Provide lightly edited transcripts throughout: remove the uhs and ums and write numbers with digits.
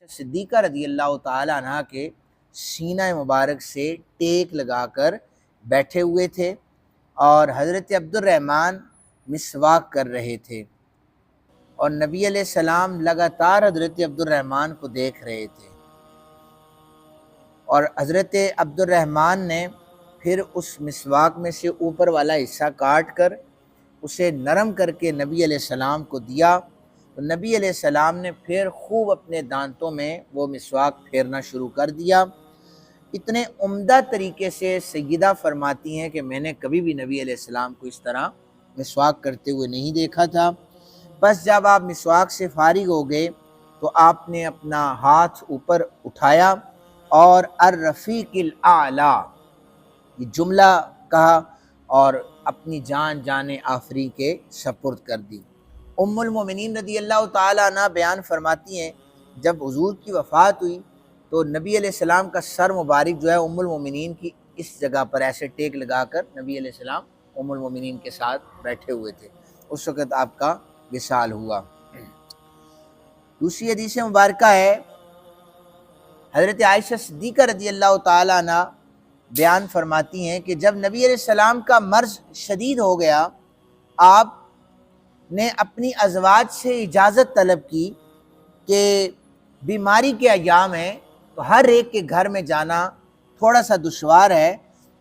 صدیقہ رضی اللہ تعالیٰ عنہ کے سینہ مبارک سے ٹیک لگا کر بیٹھے ہوئے تھے اور حضرت عبد الرحمن مسواک کر رہے تھے، اور نبی علیہ السلام لگاتار حضرت عبد الرحمن کو دیکھ رہے تھے، اور حضرت عبد الرحمن نے پھر اس مسواک میں سے اوپر والا حصہ کاٹ کر اسے نرم کر کے نبی علیہ السلام کو دیا، تو نبی علیہ السلام نے پھر خوب اپنے دانتوں میں وہ مسواک پھیرنا شروع کر دیا۔ اتنے عمدہ طریقے سے سیدہ فرماتی ہیں کہ میں نے کبھی بھی نبی علیہ السلام کو اس طرح مسواک کرتے ہوئے نہیں دیکھا تھا۔ بس جب آپ مسواک سے فارغ ہو گئے تو آپ نے اپنا ہاتھ اوپر اٹھایا اور الرفیق الاعلیٰ یہ جملہ کہا اور اپنی جان آفری کے سپرد کر دی۔ ام المومنین رضی اللہ تعالیٰ عنہ بیان فرماتی ہیں جب حضور کی وفات ہوئی تو نبی علیہ السلام کا سر مبارک جو ہے ام المومنین کی اس جگہ پر ایسے ٹیک لگا کر نبی علیہ السلام ام المومنین کے ساتھ بیٹھے ہوئے تھے، اس وقت آپ کا وصال ہوا۔ دوسری حدیث مبارکہ ہے حضرت عائشہ صدیقہ رضی اللہ تعالیٰ عنہ بیان فرماتی ہیں کہ جب نبی علیہ السلام کا مرض شدید ہو گیا، آپ نے اپنی ازواج سے اجازت طلب کی کہ بیماری کے ایام ہیں تو ہر ایک کے گھر میں جانا تھوڑا سا دشوار ہے،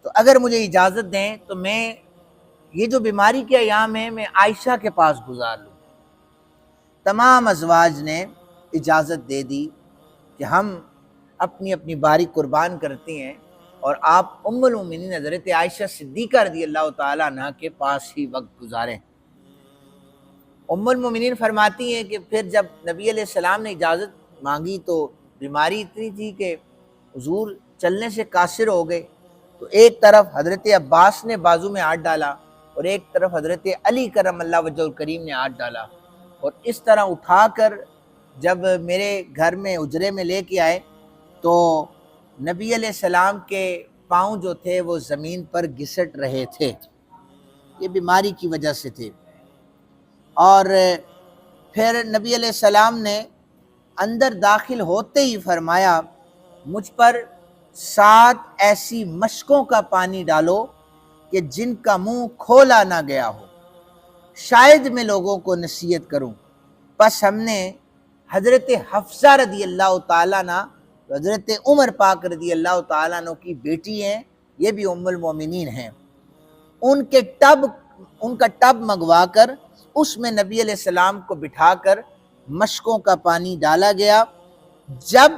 تو اگر مجھے اجازت دیں تو میں یہ جو بیماری کے ایام ہیں میں عائشہ کے پاس گزار لوں۔ تمام ازواج نے اجازت دے دی کہ ہم اپنی اپنی باری قربان کرتی ہیں اور آپ ام المومنین حضرت عائشہ صدیقہ رضی اللہ تعالیٰ عنہ کے پاس ہی وقت گزاریں۔ ام المومنین فرماتی ہیں کہ پھر جب نبی علیہ السلام نے اجازت مانگی تو بیماری اتنی تھی کہ حضور چلنے سے قاصر ہو گئے، تو ایک طرف حضرت عباس نے بازو میں ہاتھ ڈالا اور ایک طرف حضرت علی کرم اللہ وجہ الکریم نے ہاتھ ڈالا، اور اس طرح اٹھا کر جب میرے گھر میں اجرے میں لے کے آئے تو نبی علیہ السلام کے پاؤں جو تھے وہ زمین پر گھسٹ رہے تھے، یہ بیماری کی وجہ سے تھے۔ اور پھر نبی علیہ السلام نے اندر داخل ہوتے ہی فرمایا مجھ پر 7 ایسی مشکوں کا پانی ڈالو کہ جن کا منہ کھولا نہ گیا ہو، شاید میں لوگوں کو نصیحت کروں۔ پس ہم نے حضرت حفصہ رضی اللہ تعالیٰ عنہ، حضرت عمر پاک رضی اللہ تعالیٰ عنہ کی بیٹی ہیں، یہ بھی ام المومنین ہیں، ان کا ٹب منگوا کر اس میں نبی علیہ السلام کو بٹھا کر مشکوں کا پانی ڈالا گیا۔ جب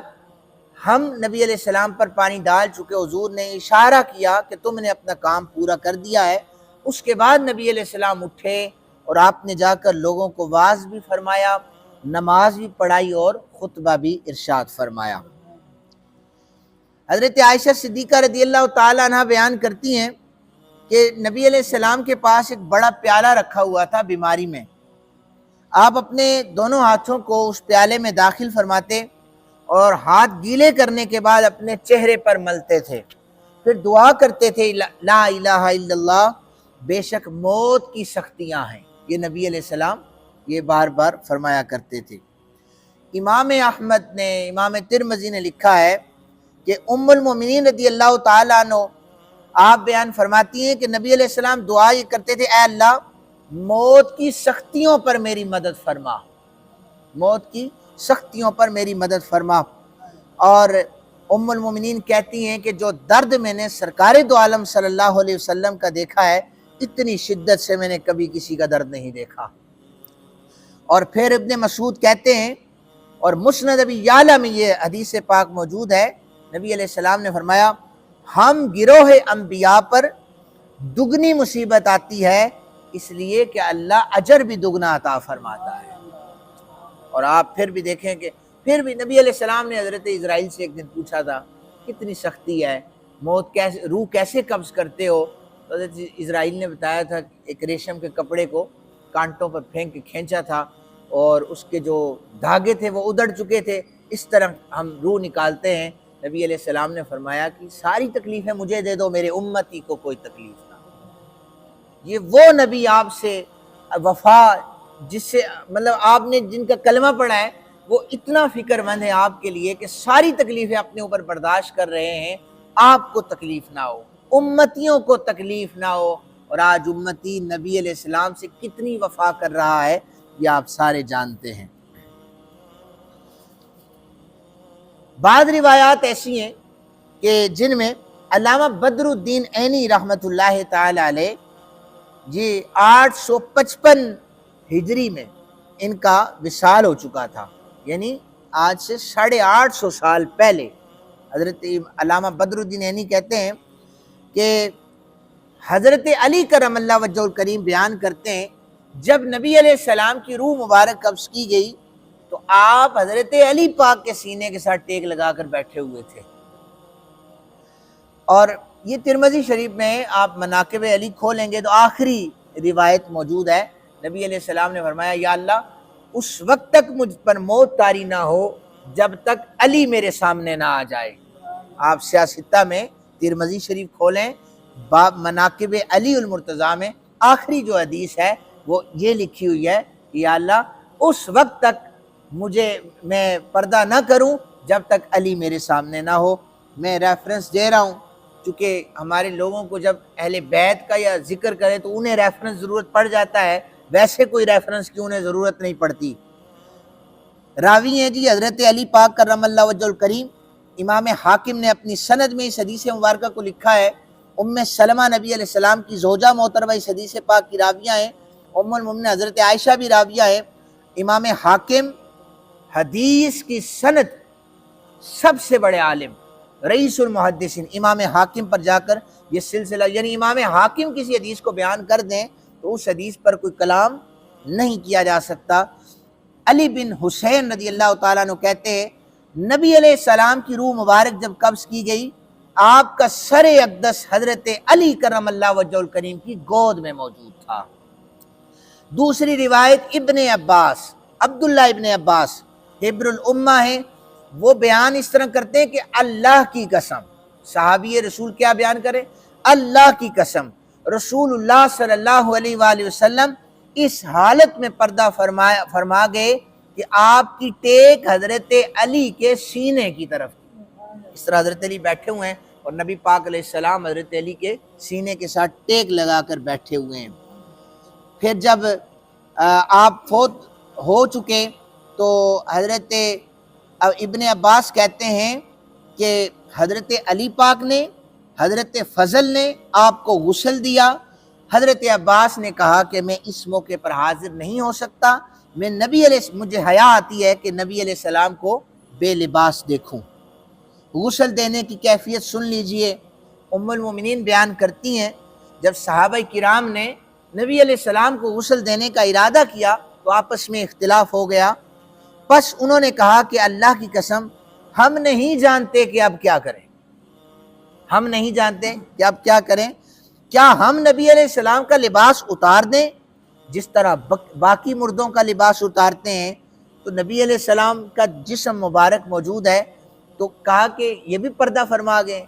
ہم نبی علیہ السلام پر پانی ڈال چکے، حضور نے اشارہ کیا کہ تم نے اپنا کام پورا کر دیا ہے۔ اس کے بعد نبی علیہ السلام اٹھے اور آپ نے جا کر لوگوں کو واعظ بھی فرمایا، نماز بھی پڑھائی اور خطبہ بھی ارشاد فرمایا۔ حضرت عائشہ صدیقہ رضی اللہ تعالیٰ عنہ بیان کرتی ہیں کہ نبی علیہ السلام کے پاس ایک بڑا پیالہ رکھا ہوا تھا بیماری میں، آپ اپنے دونوں ہاتھوں کو اس پیالے میں داخل فرماتے اور ہاتھ گیلے کرنے کے بعد اپنے چہرے پر ملتے تھے، پھر دعا کرتے تھے لا الہ الا اللہ، بے شک موت کی سختیاں ہیں، یہ نبی علیہ السلام یہ بار بار فرمایا کرتے تھے۔ امام احمد نے، امام ترمذی نے لکھا ہے کہ ام المومنین رضی اللہ تعالیٰ عنہ آپ بیان فرماتی ہیں کہ نبی علیہ السلام دعا یہ کرتے تھے، اے اللہ موت کی سختیوں پر میری مدد فرما، موت کی سختیوں پر میری مدد فرما۔ اور ام المومنین کہتی ہیں کہ جو درد میں نے سرکار دو عالم صلی اللہ علیہ وسلم کا دیکھا ہے، اتنی شدت سے میں نے کبھی کسی کا درد نہیں دیکھا۔ اور پھر ابن مسعود کہتے ہیں، اور مسند ابی یعلا میں یہ حدیث پاک موجود ہے، نبی علیہ السلام نے فرمایا ہم گروہ انبیاء پر دگنی مصیبت آتی ہے اس لیے کہ اللہ اجر بھی دگنا عطا فرماتا ہے۔ اور آپ پھر بھی دیکھیں کہ پھر بھی نبی علیہ السلام نے حضرت اسرائیل سے ایک دن پوچھا تھا کتنی سختی ہے، موت کیسے، روح کیسے قبض کرتے ہو؟ تو حضرت اسرائیل نے بتایا تھا ایک ریشم کے کپڑے کو کانٹوں پر پھینک کے کھینچا تھا اور اس کے جو دھاگے تھے وہ ادڑ چکے تھے، اس طرح ہم روح نکالتے ہیں۔ نبی علیہ السلام نے فرمایا کہ ساری تکلیفیں مجھے دے دو، میرے امتی کو کوئی تکلیف نہ ہو۔ یہ وہ نبی آپ سے وفا، جس سے مطلب آپ نے جن کا کلمہ پڑھا ہے، وہ اتنا فکر مند ہے آپ کے لیے کہ ساری تکلیفیں اپنے اوپر برداشت کر رہے ہیں، آپ کو تکلیف نہ ہو، امتیوں کو تکلیف نہ ہو۔ اور آج امتی نبی علیہ السلام سے کتنی وفا کر رہا ہے یہ آپ سارے جانتے ہیں۔ بعض روایات ایسی ہیں کہ جن میں علامہ بدر الدین عینی رحمۃ اللہ تعالی علیہ 855 ہجری میں ان کا وصال ہو چکا تھا، یعنی آج سے 850 سال پہلے حضرت علامہ بدر الدین عینی کہتے ہیں کہ حضرت علی کرم اللہ وجہ الکریم بیان کرتے ہیں جب نبی علیہ السلام کی روح مبارک قبض کی گئی تو آپ حضرت علی پاک کے سینے کے ساتھ ٹیک لگا کر بیٹھے ہوئے تھے۔ اور یہ ترمذی شریف میں آپ مناقب علی کھولیں گے تو آخری روایت موجود ہے، نبی علیہ السلام نے فرمایا یا اللہ اس وقت تک مجھ پر موت طاری نہ ہو جب تک علی میرے سامنے نہ آ جائے۔ آپ سیاستہ میں ترمذی شریف کھولیں، باب مناقب علی المرتضیٰ میں آخری جو حدیث ہے وہ یہ لکھی ہوئی ہے کہ یا اللہ اس وقت تک میں پردہ نہ کروں جب تک علی میرے سامنے نہ ہو۔ میں ریفرنس دے رہا ہوں چونکہ ہمارے لوگوں کو جب اہل بیت کا یا ذکر کرے تو انہیں ریفرنس ضرورت پڑ جاتا ہے، ویسے کوئی ریفرنس کی انہیں ضرورت نہیں پڑتی۔ راوی ہیں جی حضرت علی پاک کرم اللہ وجہ الکریم۔ امام حاکم نے اپنی سند میں اس حدیث مبارکہ کو لکھا ہے۔ ام سلمہ نبی علیہ السلام کی زوجہ محترمہ اس حدیث پاک کی راویہ ہیں، ام المؤمنین حضرت عائشہ بھی راویہ ہیں۔ امام حاکم حدیث کی سند سب سے بڑے عالم، رئیس المحدثین، امام حاکم پر جا کر یہ سلسلہ، یعنی امام حاکم کسی حدیث کو بیان کر دیں تو اس حدیث پر کوئی کلام نہیں کیا جا سکتا۔ علی بن حسین رضی اللہ تعالیٰ عنہ کہتے ہیں نبی علیہ السلام کی روح مبارک جب قبض کی گئی آپ کا سر اقدس حضرت علی کرم اللہ وجہ الکریم کی گود میں موجود تھا۔ دوسری روایت ابن عباس، عبداللہ ابن عباس حبر الامہ ہیں، وہ بیان اس طرح کرتے ہیں کہ اللہ کی قسم، صحابی رسول کیا بیان کرے؟ اللہ کی قسم رسول اللہ صلی اللہ علیہ وآلہ وسلم اس حالت میں پردہ فرما گئے کہ آپ کی ٹیک حضرت علی کے سینے کی طرف تھی۔ اس طرح حضرت علی بیٹھے ہوئے ہیں اور نبی پاک علیہ السلام حضرت علی کے سینے کے ساتھ ٹیک لگا کر بیٹھے ہوئے ہیں۔ پھر جب آپ فوت ہو چکے تو حضرت ابن عباس کہتے ہیں کہ حضرت علی پاک نے، حضرت فضل نے آپ کو غسل دیا۔ حضرت عباس نے کہا کہ میں اس موقع پر حاضر نہیں ہو سکتا، مجھے حیا آتی ہے کہ نبی علیہ السلام کو بے لباس دیکھوں۔ غسل دینے کی کیفیت سن لیجئے۔ ام المومنین بیان کرتی ہیں جب صحابہ کرام نے نبی علیہ السلام کو غسل دینے کا ارادہ کیا تو آپس میں اختلاف ہو گیا، بس انہوں نے کہا کہ اللہ کی قسم ہم نہیں جانتے کہ اب کیا کریں، ہم نہیں جانتے کہ اب کیا کریں، کیا ہم نبی علیہ السلام کا لباس اتار دیں جس طرح باقی مردوں کا لباس اتارتے ہیں؟ تو نبی علیہ السلام کا جسم مبارک موجود ہے تو کہا کہ یہ بھی پردہ فرما گئے،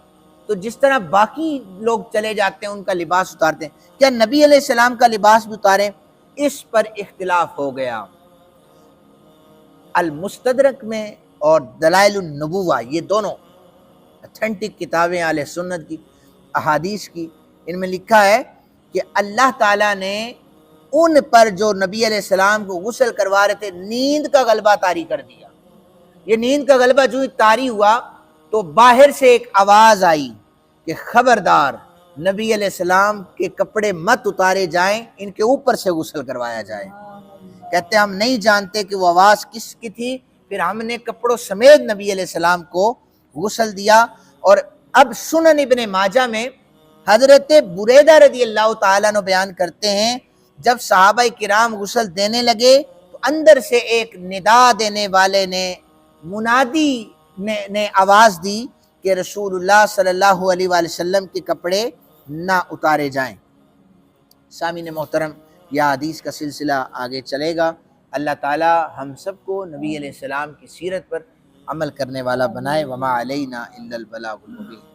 تو جس طرح باقی لوگ چلے جاتے ہیں ان کا لباس اتارتے ہیں، کیا نبی علیہ السلام کا لباس بھی اتاریں؟ اس پر اختلاف ہو گیا۔ المستدرک میں اور دلائل النبوہ، یہ دونوں اتھینٹک کتابیں اہل سنت کی احادیث کی، ان میں لکھا ہے کہ اللہ تعالیٰ نے ان پر جو نبی علیہ السلام کو غسل کروا رہے تھے نیند کا غلبہ طاری کر دیا۔ یہ نیند کا غلبہ جو طاری ہوا تو باہر سے ایک آواز آئی کہ خبردار نبی علیہ السلام کے کپڑے مت اتارے جائیں، ان کے اوپر سے غسل کروایا جائے۔ کہتے ہم نہیں جانتے کہ وہ آواز کس کی تھی، پھر ہم نے کپڑوں سمیت نبی علیہ السلام کو غسل دیا۔ اور اب سنن ابن ماجہ میں حضرت بریدہ رضی اللہ تعالیٰ عنہ بیان کرتے ہیں جب صحابہ کرام غسل دینے لگے تو اندر سے ایک ندا دینے والے نے، منادی نے آواز دی کہ رسول اللہ صلی اللہ علیہ وآلہ وسلم کے کپڑے نہ اتارے جائیں۔ سامعین محترم، یہ حدیث کا سلسلہ آگے چلے گا۔ اللہ تعالی ہم سب کو نبی علیہ السلام کی سیرت پر عمل کرنے والا بنائے۔ وما علینا الا البلاغ المبین۔